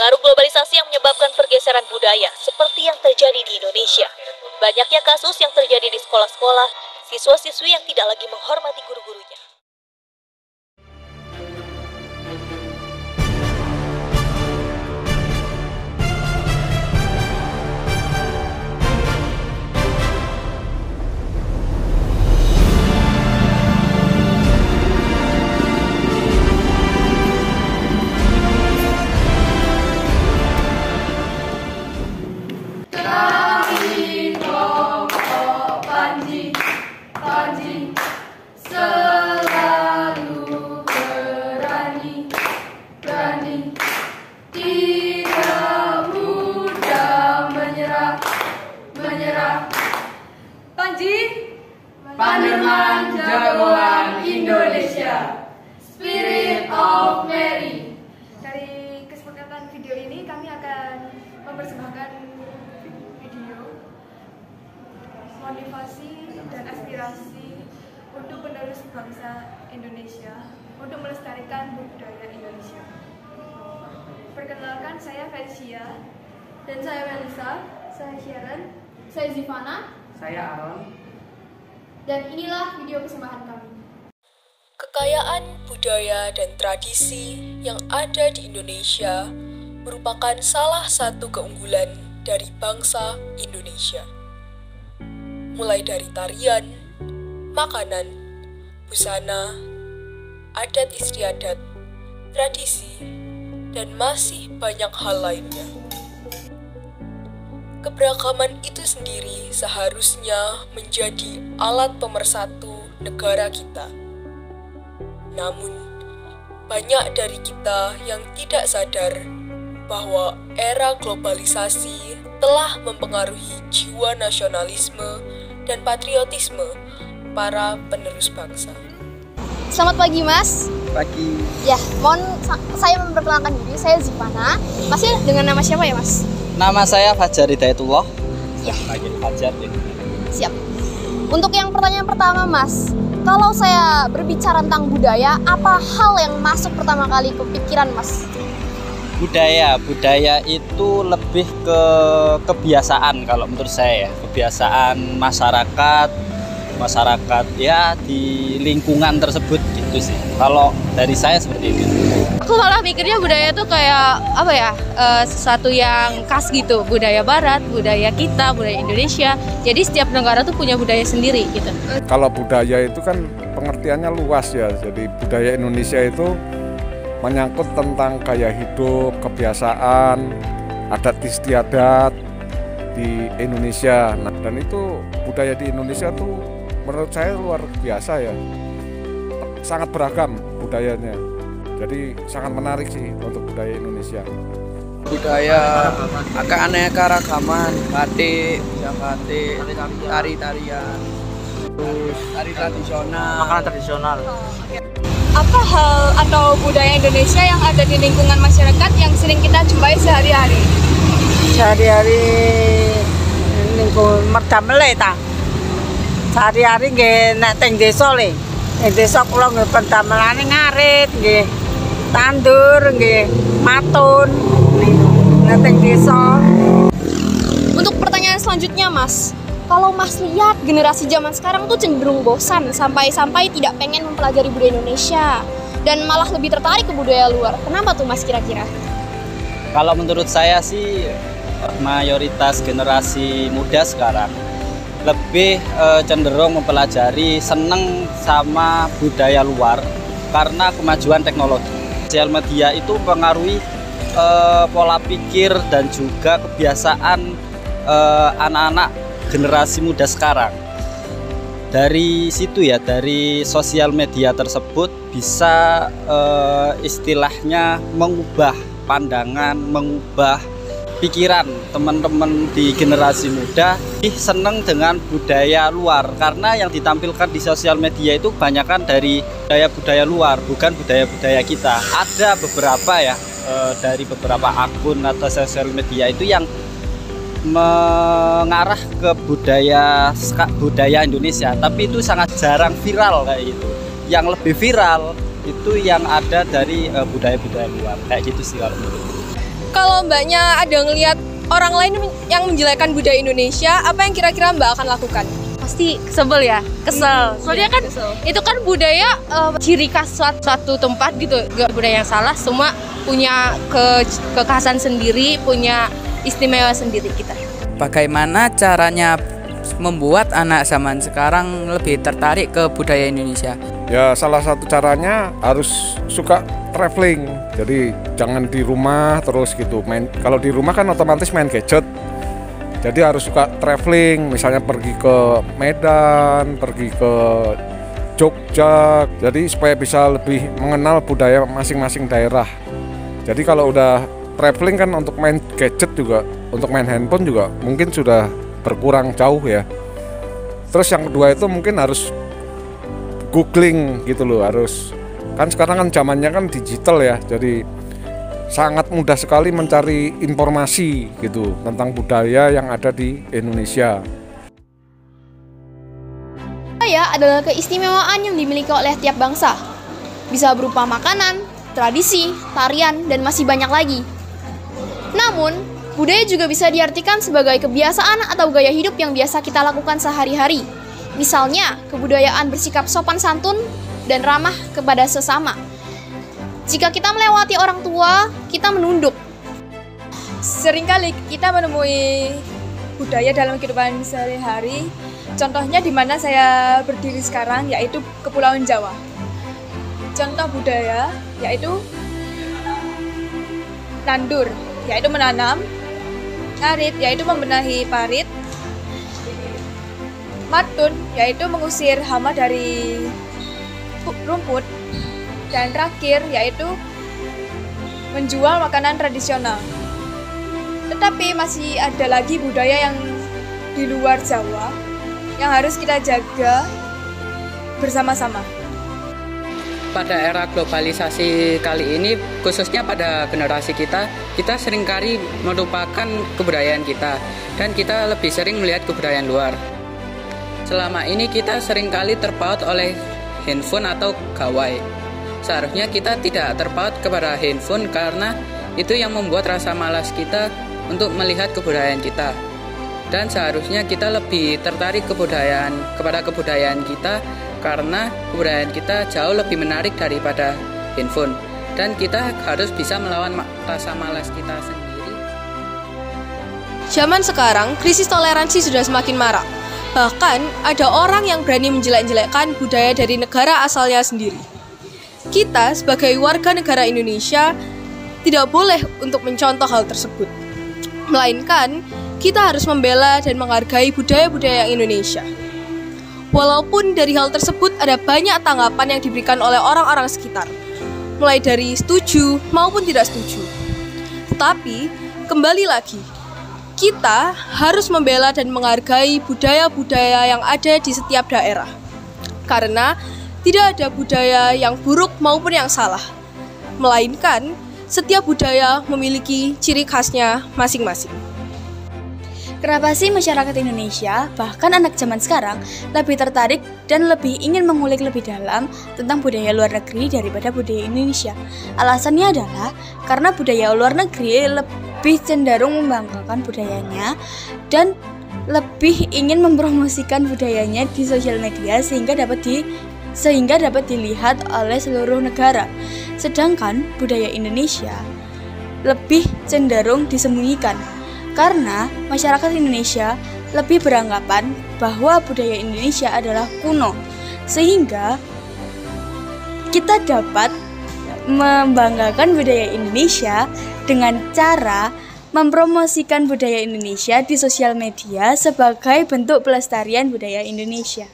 Pengaruh globalisasi yang menyebabkan pergeseran budaya seperti yang terjadi di Indonesia. Banyaknya kasus yang terjadi di sekolah-sekolah, siswa-siswi yang tidak lagi menghormati guru-gurunya. Selalu berani, tidak mudah menyerah. Panji, Pandeman Jagoan Indonesia, Spirit of Mary. Dari kesepakatan video ini kami akan mempersembahkan video motivasi dan aspirasi untuk penerus bangsa Indonesia untuk melestarikan budaya Indonesia. Perkenalkan, saya Felicia, dan saya Melissa, saya Sharon, saya Zivana, saya Aaron, dan inilah video persembahan kami. Kekayaan budaya dan tradisi yang ada di Indonesia merupakan salah satu keunggulan dari bangsa Indonesia. Mulai dari tarian, makanan, busana, adat istiadat, tradisi, dan masih banyak hal lainnya. Keberagaman itu sendiri seharusnya menjadi alat pemersatu negara kita. Namun, banyak dari kita yang tidak sadar bahwa era globalisasi telah mempengaruhi jiwa nasionalisme dan patriotisme para penerus bangsa. Selamat pagi, Mas. pagi. Ya, mohon saya memperkenalkan diri. Saya Zivana. Masih dengan nama siapa ya, Mas? Nama saya Fajar Hidayatullah. Ya. Panggil Fajar. Siap. Untuk yang pertanyaan pertama, Mas, kalau saya berbicara tentang budaya, apa hal yang masuk pertama kali ke pikiran, Mas? Budaya itu lebih ke kebiasaan kalau menurut saya ya. Kebiasaan masyarakat ya di lingkungan tersebut gitu sih. Kalau dari saya seperti itu. Aku malah mikirnya budaya itu kayak apa ya, sesuatu yang khas gitu, budaya Barat, budaya kita, budaya Indonesia. Jadi setiap negara tuh punya budaya sendiri gitu. Kalau budaya itu kan pengertiannya luas ya. Jadi budaya Indonesia itu menyangkut tentang gaya hidup, kebiasaan, adat istiadat di Indonesia. Nah, dan itu budaya di Indonesia tuh menurut saya luar biasa ya. Sangat beragam budayanya. Jadi sangat menarik sih untuk budaya Indonesia. Budaya keanekaragaman, batik, tari-tarian, terus tari tradisional, Makanan tradisional. Apa hal atau budaya Indonesia yang ada di lingkungan masyarakat yang sering kita jumpai sehari-hari? Sehari-hari lingkungan merdamele ta. Sehari-hari nggih nek teng desa le. Ing desa kula nggih pendamelane ngarit nggih. Tandur nggih, matun. Nek teng desa. Untuk pertanyaan selanjutnya, Mas, kalau Mas lihat generasi zaman sekarang tuh cenderung bosan sampai-sampai tidak pengen mempelajari budaya Indonesia dan malah lebih tertarik ke budaya luar. Kenapa tuh, Mas, kira-kira? Kalau menurut saya sih mayoritas generasi muda sekarang lebih cenderung mempelajari, seneng sama budaya luar karena kemajuan teknologi. Sosial media itu mempengaruhi pola pikir dan juga kebiasaan anak-anak generasi muda sekarang. Dari situ ya, dari sosial media tersebut bisa istilahnya mengubah pandangan, mengubah pikiran teman-teman di generasi muda seneng dengan budaya luar karena yang ditampilkan di sosial media itu kebanyakan dari budaya-budaya luar, bukan budaya-budaya kita. Ada beberapa ya dari beberapa akun atau sosial media itu yang mengarah ke budaya Indonesia, tapi itu sangat jarang viral kayak gitu. Yang lebih viral itu yang ada dari budaya-budaya luar, kayak gitu sih kalau menurut. Kalau Mbaknya ada ngelihat orang lain yang menjelekkan budaya Indonesia, apa yang kira-kira Mbak akan lakukan? Pasti sebel ya, kesel. Soalnya kan itu kan budaya ciri khas suatu tempat gitu. Gak budaya yang salah, semua punya kekhasan sendiri, punya istimewa sendiri kita. Bagaimana caranya membuat anak zaman sekarang lebih tertarik ke budaya Indonesia? Ya salah satu caranya harus suka traveling. Jadi jangan di rumah terus gitu. Kalau di rumah kan otomatis main gadget. Jadi harus suka traveling, misalnya pergi ke Medan, pergi ke Jogja. Jadi supaya bisa lebih mengenal budaya masing-masing daerah. Jadi kalau udah traveling kan untuk main gadget juga, untuk main handphone juga mungkin sudah berkurang jauh ya. Terus yang kedua itu mungkin harus googling gitu loh, harus kan sekarang kan zamannya kan digital ya, jadi sangat mudah sekali mencari informasi gitu tentang budaya yang ada di Indonesia. Budaya adalah keistimewaan yang dimiliki oleh tiap bangsa. Bisa berupa makanan, tradisi, tarian, dan masih banyak lagi. Namun, budaya juga bisa diartikan sebagai kebiasaan atau gaya hidup yang biasa kita lakukan sehari-hari. Misalnya, kebudayaan bersikap sopan santun dan ramah kepada sesama. Jika kita melewati orang tua, kita menunduk. Seringkali kita menemui budaya dalam kehidupan sehari-hari. Contohnya di mana saya berdiri sekarang, yaitu Kepulauan Jawa. Contoh budaya yaitu nandur, yaitu menanam, ngarit, yaitu membenahi parit, matun, yaitu mengusir hama dari rumput, dan rakir, yaitu menjual makanan tradisional. Tetapi masih ada lagi budaya yang di luar Jawa yang harus kita jaga bersama-sama. Pada era globalisasi kali ini, khususnya pada generasi kita seringkali melupakan kebudayaan kita dan kita lebih sering melihat kebudayaan luar. Selama ini kita seringkali terpaut oleh handphone atau gawai. Seharusnya kita tidak terpaut kepada handphone karena itu yang membuat rasa malas kita untuk melihat kebudayaan kita. Dan seharusnya kita lebih tertarik kepada kebudayaan kita karena kebudayaan kita jauh lebih menarik daripada handphone. Dan kita harus bisa melawan rasa malas kita sendiri. Zaman sekarang, krisis toleransi sudah semakin marak. Bahkan, ada orang yang berani menjelek-jelekkan budaya dari negara asalnya sendiri. Kita sebagai warga negara Indonesia tidak boleh untuk mencontoh hal tersebut. Melainkan, kita harus membela dan menghargai budaya-budaya Indonesia. Walaupun dari hal tersebut ada banyak tanggapan yang diberikan oleh orang-orang sekitar, mulai dari setuju maupun tidak setuju. Tetapi, kembali lagi, kita harus membela dan menghargai budaya-budaya yang ada di setiap daerah. Karena tidak ada budaya yang buruk maupun yang salah, melainkan setiap budaya memiliki ciri khasnya masing-masing. Kenapa sih masyarakat Indonesia, bahkan anak zaman sekarang, lebih tertarik dan lebih ingin mengulik lebih dalam tentang budaya luar negeri daripada budaya Indonesia? Alasannya adalah karena budaya luar negeri lebih cenderung membanggakan budayanya dan lebih ingin mempromosikan budayanya di sosial media sehingga dapat dilihat oleh seluruh negara. Sedangkan budaya Indonesia lebih cenderung disembunyikan karena masyarakat Indonesia lebih beranggapan bahwa budaya Indonesia adalah kuno, sehingga kita dapat membanggakan budaya Indonesia dengan cara mempromosikan budaya Indonesia di sosial media sebagai bentuk pelestarian budaya Indonesia.